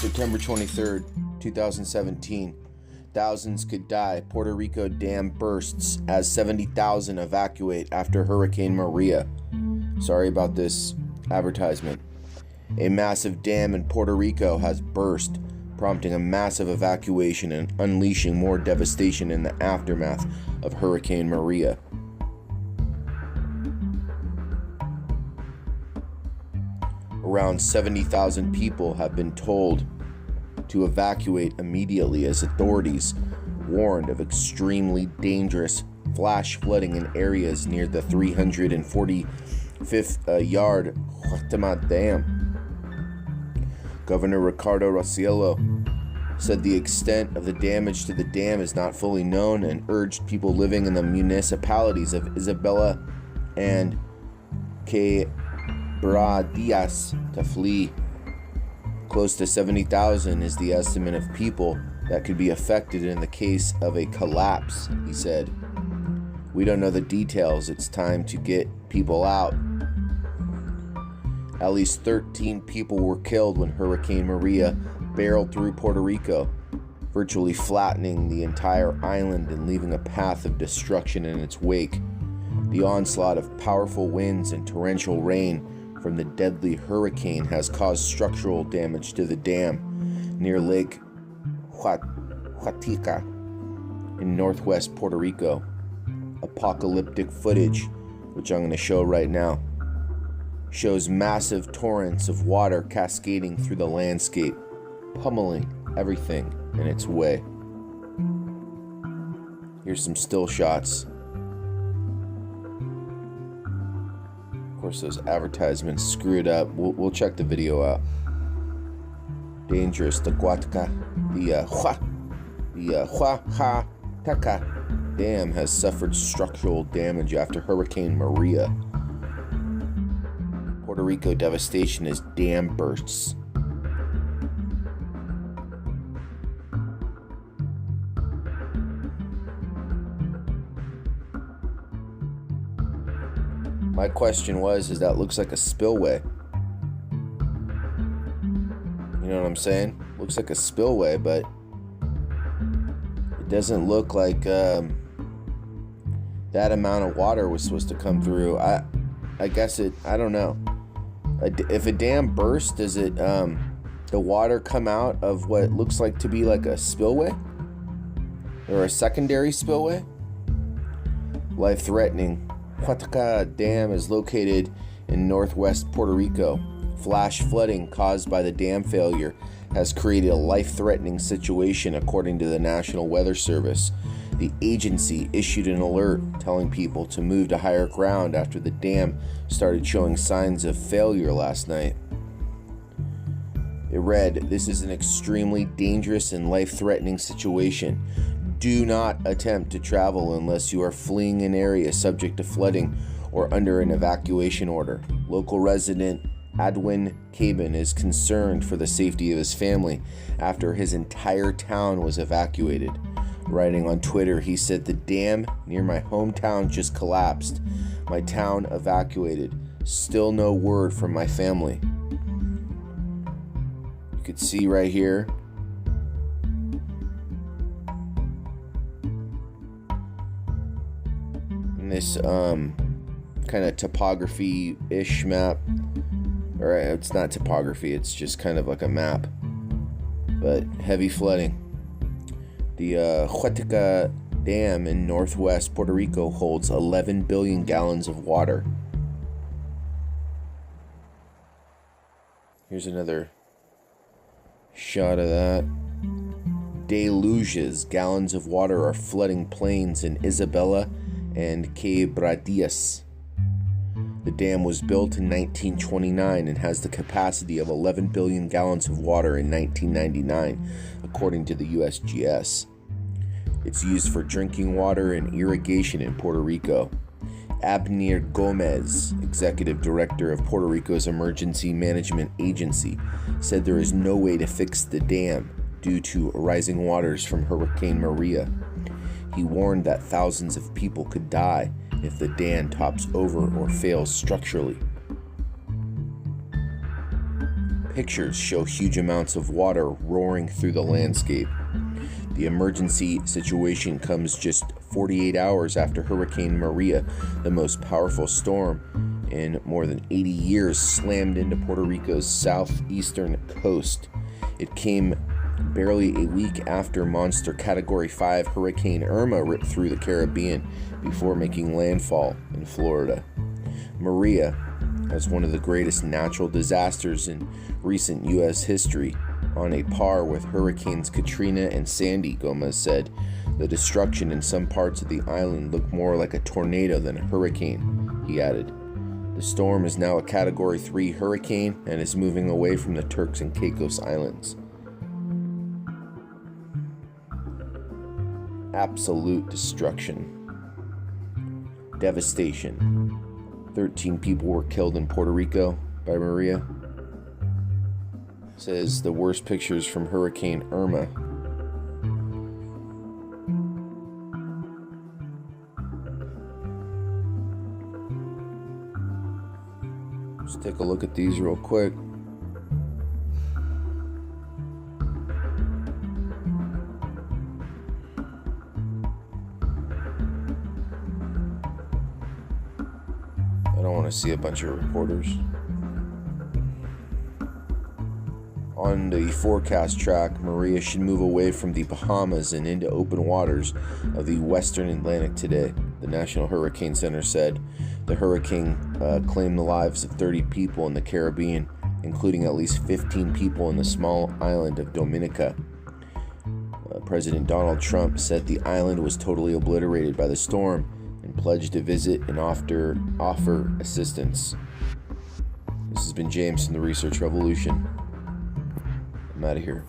September 23rd, 2017. Thousands could die. Puerto Rico dam bursts as 70,000 evacuate after Hurricane Maria. Sorry about this advertisement. A massive dam in Puerto Rico has burst, prompting a massive evacuation and unleashing more devastation in the aftermath of Hurricane Maria. Around 70,000 people have been told to evacuate immediately as authorities warned of extremely dangerous flash flooding in areas near the 345th yard Guatemala Dam. Governor Ricardo Rossello said the extent of the damage to the dam is not fully known and urged people living in the municipalities of Isabela and Quebradillas to flee. Close to 70,000 is the estimate of people that could be affected in the case of a collapse, he said. We don't know the details. It's time to get people out. At least 13 people were killed when Hurricane Maria barreled through Puerto Rico, virtually flattening the entire island and leaving a path of destruction in its wake. The onslaught of powerful winds and torrential rain from the deadly hurricane has caused structural damage to the dam near Lake Huatica in northwest Puerto Rico. Apocalyptic footage, which I'm going to show right now, shows massive torrents of water cascading through the landscape, pummeling everything in its way. Here's some still shots. Of course, those advertisements screwed up. We'll check the video out. Dangerous. The Huatica Dam has suffered structural damage after Hurricane Maria. Puerto Rico devastation as dam bursts. My question is that looks like a spillway. You know what I'm saying? Looks like a spillway, but it doesn't look like that amount of water was supposed to come through. I guess I don't know. If a dam bursts, does it the water come out of what looks like to be like a spillway or a secondary spillway? Life-threatening. Huatica Dam is located in northwest Puerto Rico. Flash flooding caused by the dam failure has created a life-threatening situation, according to the National Weather Service. The agency issued an alert telling people to move to higher ground after the dam started showing signs of failure last night. It read, "This is an extremely dangerous and life-threatening situation. Do not attempt to travel unless you are fleeing an area subject to flooding or under an evacuation order." Local resident Adwin Cabin is concerned for the safety of his family after his entire town was evacuated. Writing on Twitter, he said, "The dam near my hometown just collapsed. My town evacuated. Still no word from my family." You could see right here. This kind of topography-ish map, or it's not topography, it's just kind of like a map, but heavy flooding. The Huatica Dam in northwest Puerto Rico holds 11 billion gallons of water. Here's another shot of that. Deluges, gallons of water are flooding plains in Isabela and Quebradillas. The dam was built in 1929 and has the capacity of 11 billion gallons of water in 1999, according to the USGS. It's used for drinking water and irrigation in Puerto Rico. Abner Gomez, executive director of Puerto Rico's Emergency Management Agency, said there is no way to fix the dam due to rising waters from Hurricane Maria. He warned that thousands of people could die if the dam tops over or fails structurally. Pictures show huge amounts of water roaring through the landscape. The emergency situation comes just 48 hours after Hurricane Maria, the most powerful storm in more than 80 years, slammed into Puerto Rico's southeastern coast. It came barely a week after monster Category 5 Hurricane Irma ripped through the Caribbean before making landfall in Florida. Maria, as one of the greatest natural disasters in recent U.S. history, on a par with Hurricanes Katrina and Sandy, Gomez said. The destruction in some parts of the island looked more like a tornado than a hurricane, he added. The storm is now a Category 3 hurricane and is moving away from the Turks and Caicos Islands. Absolute destruction. Devastation. 13 people were killed in Puerto Rico by Maria. Says the worst pictures from Hurricane Irma. Let's take a look at these real quick. I don't want to see a bunch of reporters. On the forecast track, Maria should move away from the Bahamas and into open waters of the western Atlantic today, the National Hurricane Center said. The hurricane claimed the lives of 30 people in the Caribbean, including at least 15 people in the small island of Dominica. President Donald Trump said the island was totally obliterated by the storm and pledged to visit and offer assistance. This has been James from the Research Revolution. I'm out of here.